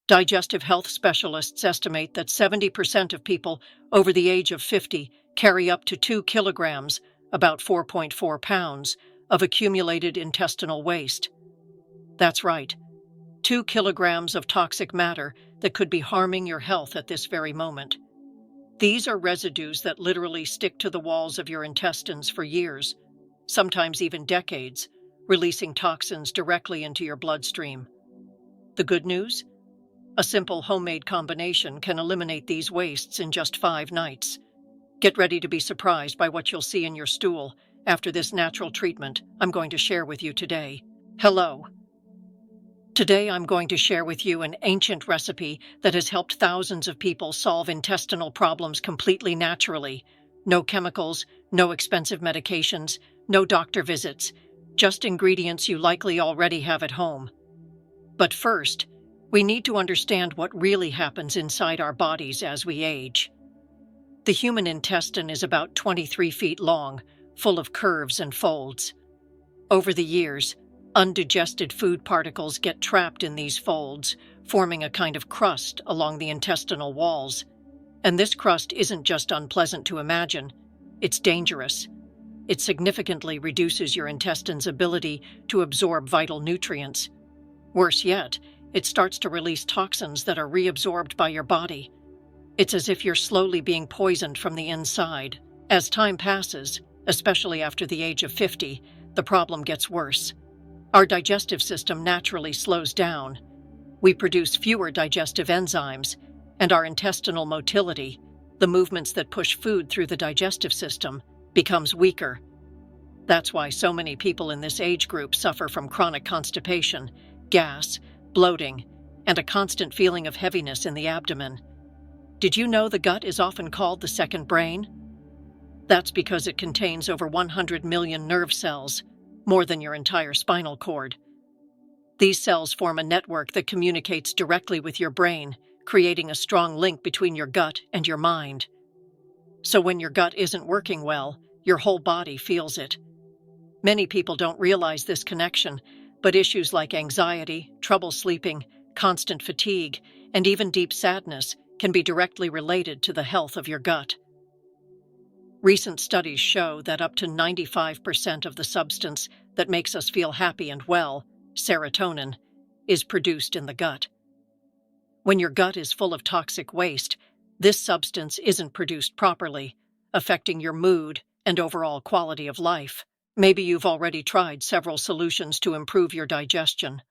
Digestive health specialists estimate that 70% of people over the age of 50 carry up to 2 kilograms, about 4.4 pounds, of accumulated intestinal waste. That's right, 2 kilograms of toxic matter that could be harming your health at this very moment. These are residues that literally stick to the walls of your intestines for years, sometimes even decades, releasing toxins directly into your bloodstream. The good news? A simple homemade combination can eliminate these wastes in just 5 nights. Get ready to be surprised by what you'll see in your stool after this natural treatment I'm going to share with you today. Hello. Today I'm going to share with you an ancient recipe that has helped thousands of people solve intestinal problems completely naturally. No chemicals, no expensive medications, no doctor visits, just ingredients you likely already have at home. But first, we need to understand what really happens inside our bodies as we age. The human intestine is about 23 feet long, full of curves and folds. Over the years, undigested food particles get trapped in these folds, forming a kind of crust along the intestinal walls. And this crust isn't just unpleasant to imagine, it's dangerous. It significantly reduces your intestine's ability to absorb vital nutrients. Worse yet, it starts to release toxins that are reabsorbed by your body. It's as if you're slowly being poisoned from the inside. As time passes, especially after the age of 50, the problem gets worse. Our digestive system naturally slows down. We produce fewer digestive enzymes, and our intestinal motility, the movements that push food through the digestive system, becomes weaker. That's why so many people in this age group suffer from chronic constipation, gas, bloating, and a constant feeling of heaviness in the abdomen. Did you know the gut is often called the second brain? That's because it contains over 100 million nerve cells, more than your entire spinal cord. These cells form a network that communicates directly with your brain, creating a strong link between your gut and your mind. So when your gut isn't working well, your whole body feels it. Many people don't realize this connection, but issues like anxiety, trouble sleeping, constant fatigue, and even deep sadness can be directly related to the health of your gut. Recent studies show that up to 95% of the substance that makes us feel happy and well, serotonin, is produced in the gut. When your gut is full of toxic waste, this substance isn't produced properly, affecting your mood and overall quality of life. Maybe you've already tried several solutions to improve your digestion.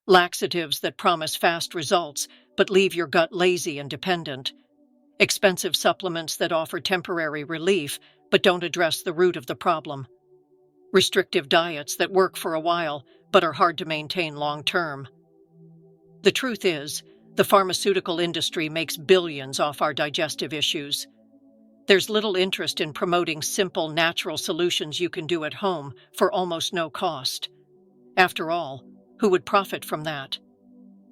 Laxatives that promise fast results but leave your gut lazy and dependent. Expensive supplements that offer temporary relief but don't address the root of the problem. Restrictive diets that work for a while but are hard to maintain long term. The truth is, the pharmaceutical industry makes billions off our digestive issues. There's little interest in promoting simple, natural solutions you can do at home for almost no cost. After all, who would profit from that?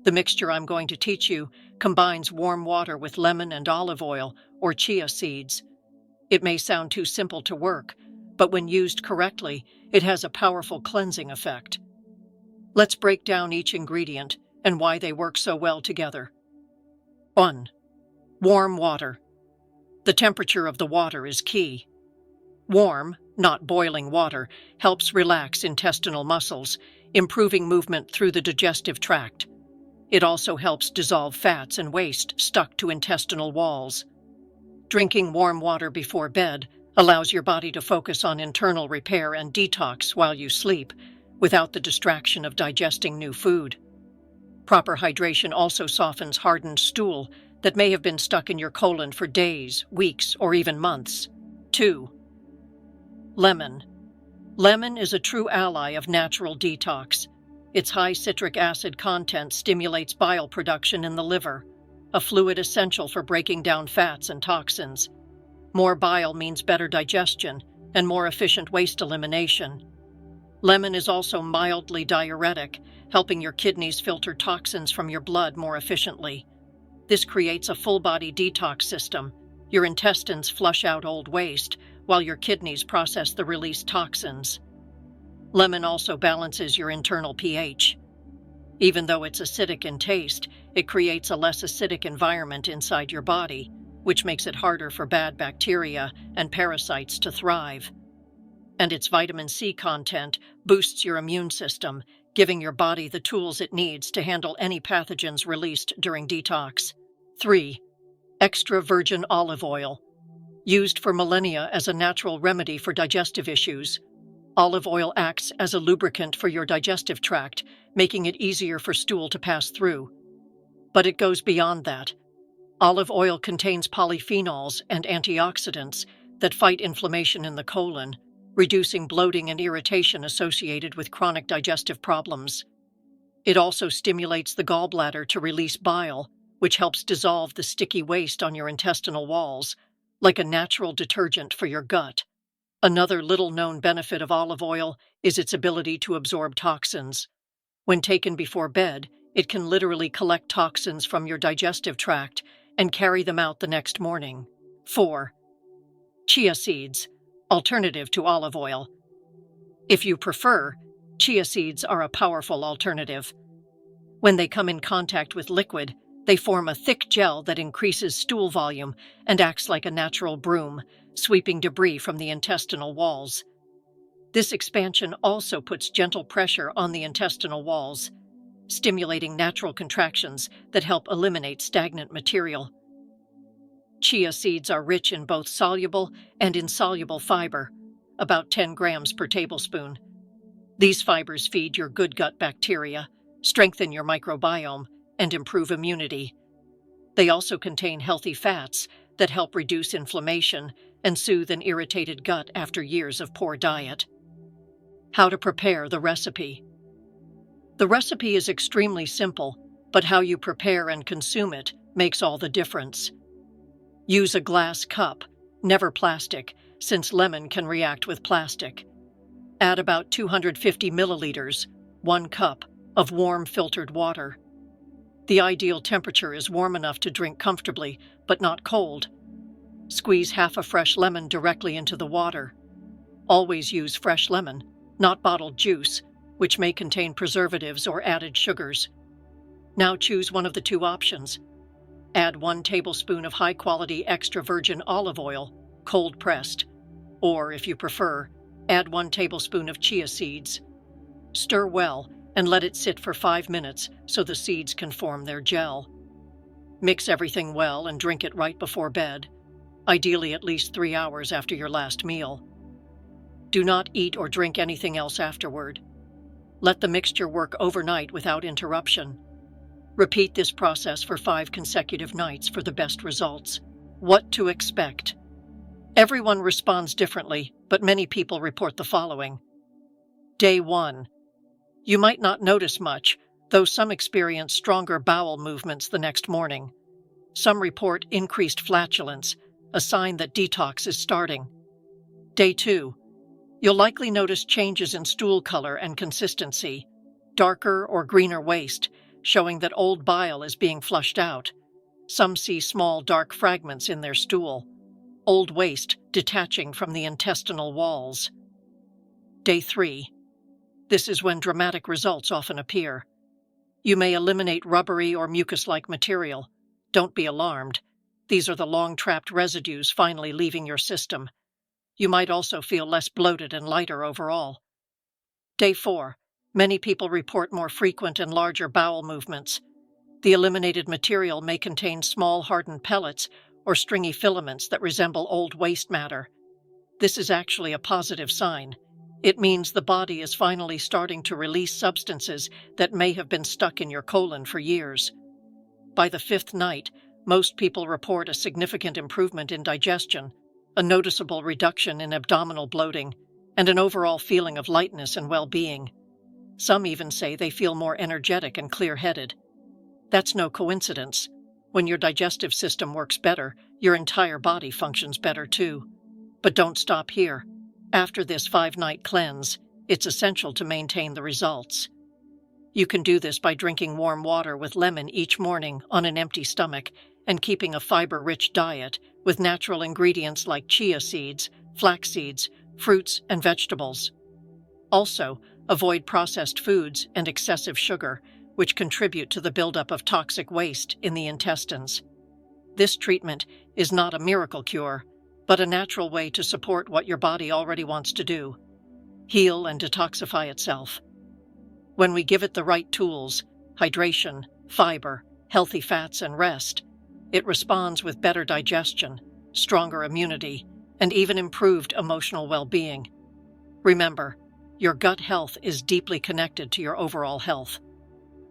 The mixture I'm going to teach you combines warm water with lemon and olive oil, or chia seeds. It may sound too simple to work, but when used correctly, it has a powerful cleansing effect. Let's break down each ingredient and why they work so well together. 1. Warm water. The temperature of the water is key. Warm, not boiling water, helps relax intestinal muscles, improving movement through the digestive tract. It also helps dissolve fats and waste stuck to intestinal walls. Drinking warm water before bed allows your body to focus on internal repair and detox while you sleep, without the distraction of digesting new food. Proper hydration also softens hardened stool that may have been stuck in your colon for days, weeks, or even months. 2. Lemon. Lemon is a true ally of natural detox. Its high citric acid content stimulates bile production in the liver, a fluid essential for breaking down fats and toxins. More bile means better digestion and more efficient waste elimination. Lemon is also mildly diuretic, helping your kidneys filter toxins from your blood more efficiently. This creates a full-body detox system. Your intestines flush out old waste, while your kidneys process the released toxins. Lemon also balances your internal pH. Even though it's acidic in taste, it creates a less acidic environment inside your body, which makes it harder for bad bacteria and parasites to thrive. And its vitamin C content boosts your immune system, giving your body the tools it needs to handle any pathogens released during detox. 3. Extra virgin olive oil. Used for millennia as a natural remedy for digestive issues, olive oil acts as a lubricant for your digestive tract, making it easier for stool to pass through. But it goes beyond that. Olive oil contains polyphenols and antioxidants that fight inflammation in the colon, reducing bloating and irritation associated with chronic digestive problems. It also stimulates the gallbladder to release bile, which helps dissolve the sticky waste on your intestinal walls, like a natural detergent for your gut. Another little-known benefit of olive oil is its ability to absorb toxins. When taken before bed, it can literally collect toxins from your digestive tract and carry them out the next morning. 4. Chia seeds, alternative to olive oil. If you prefer, chia seeds are a powerful alternative. When they come in contact with liquid, they form a thick gel that increases stool volume and acts like a natural broom, sweeping debris from the intestinal walls. This expansion also puts gentle pressure on the intestinal walls, stimulating natural contractions that help eliminate stagnant material. Chia seeds are rich in both soluble and insoluble fiber, about 10 grams per tablespoon. These fibers feed your good gut bacteria, strengthen your microbiome, and improve immunity. They also contain healthy fats that help reduce inflammation and soothe an irritated gut after years of poor diet. How to prepare the recipe. The recipe is extremely simple, but how you prepare and consume it makes all the difference. Use a glass cup, never plastic, since lemon can react with plastic. Add about 250 milliliters, 1 cup, of warm filtered water. The ideal temperature is warm enough to drink comfortably, but not cold. Squeeze half a fresh lemon directly into the water. Always use fresh lemon, not bottled juice, which may contain preservatives or added sugars. Now choose one of the two options. Add 1 tablespoon of high-quality extra virgin olive oil, cold-pressed. Or, if you prefer, add 1 tablespoon of chia seeds. Stir well and let it sit for 5 minutes so the seeds can form their gel. Mix everything well and drink it right before bed, ideally at least 3 hours after your last meal. Do not eat or drink anything else afterward. Let the mixture work overnight without interruption. Repeat this process for 5 consecutive nights for the best results. What to expect? Everyone responds differently, but many people report the following. Day 1. You might not notice much, though some experience stronger bowel movements the next morning. Some report increased flatulence, a sign that detox is starting. Day 2. You'll likely notice changes in stool color and consistency, darker or greener waste, showing that old bile is being flushed out. Some see small dark fragments in their stool, old waste detaching from the intestinal walls. Day 3. This is when dramatic results often appear. You may eliminate rubbery or mucus-like material. Don't be alarmed. These are the long-trapped residues finally leaving your system. You might also feel less bloated and lighter overall. Day 4. Many people report more frequent and larger bowel movements. The eliminated material may contain small hardened pellets or stringy filaments that resemble old waste matter. This is actually a positive sign. It means the body is finally starting to release substances that may have been stuck in your colon for years. By the 5th night, most people report a significant improvement in digestion, a noticeable reduction in abdominal bloating, and an overall feeling of lightness and well-being. Some even say they feel more energetic and clear-headed. That's no coincidence. When your digestive system works better, your entire body functions better too. But don't stop here. After this 5-night cleanse, it's essential to maintain the results. You can do this by drinking warm water with lemon each morning on an empty stomach and keeping a fiber-rich diet with natural ingredients like chia seeds, flax seeds, fruits, and vegetables. Also, avoid processed foods and excessive sugar, which contribute to the buildup of toxic waste in the intestines. This treatment is not a miracle cure, but a natural way to support what your body already wants to do: heal and detoxify itself. When we give it the right tools, hydration, fiber, healthy fats, and rest, it responds with better digestion, stronger immunity, and even improved emotional well-being. Remember, your gut health is deeply connected to your overall health.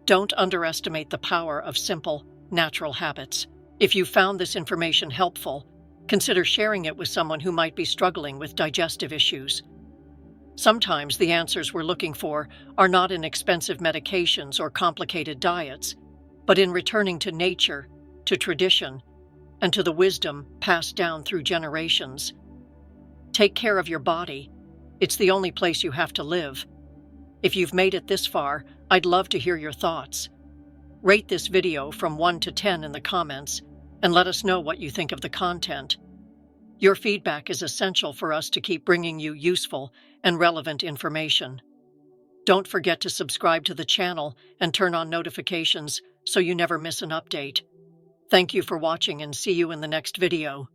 Don't underestimate the power of simple, natural habits. If you found this information helpful, consider sharing it with someone who might be struggling with digestive issues. Sometimes the answers we're looking for are not in expensive medications or complicated diets, but in returning to nature, to tradition, and to the wisdom passed down through generations. Take care of your body. It's the only place you have to live. If you've made it this far, I'd love to hear your thoughts. Rate this video from 1 to 10 in the comments and let us know what you think of the content. Your feedback is essential for us to keep bringing you useful and relevant information. Don't forget to subscribe to the channel and turn on notifications so you never miss an update. Thank you for watching and see you in the next video.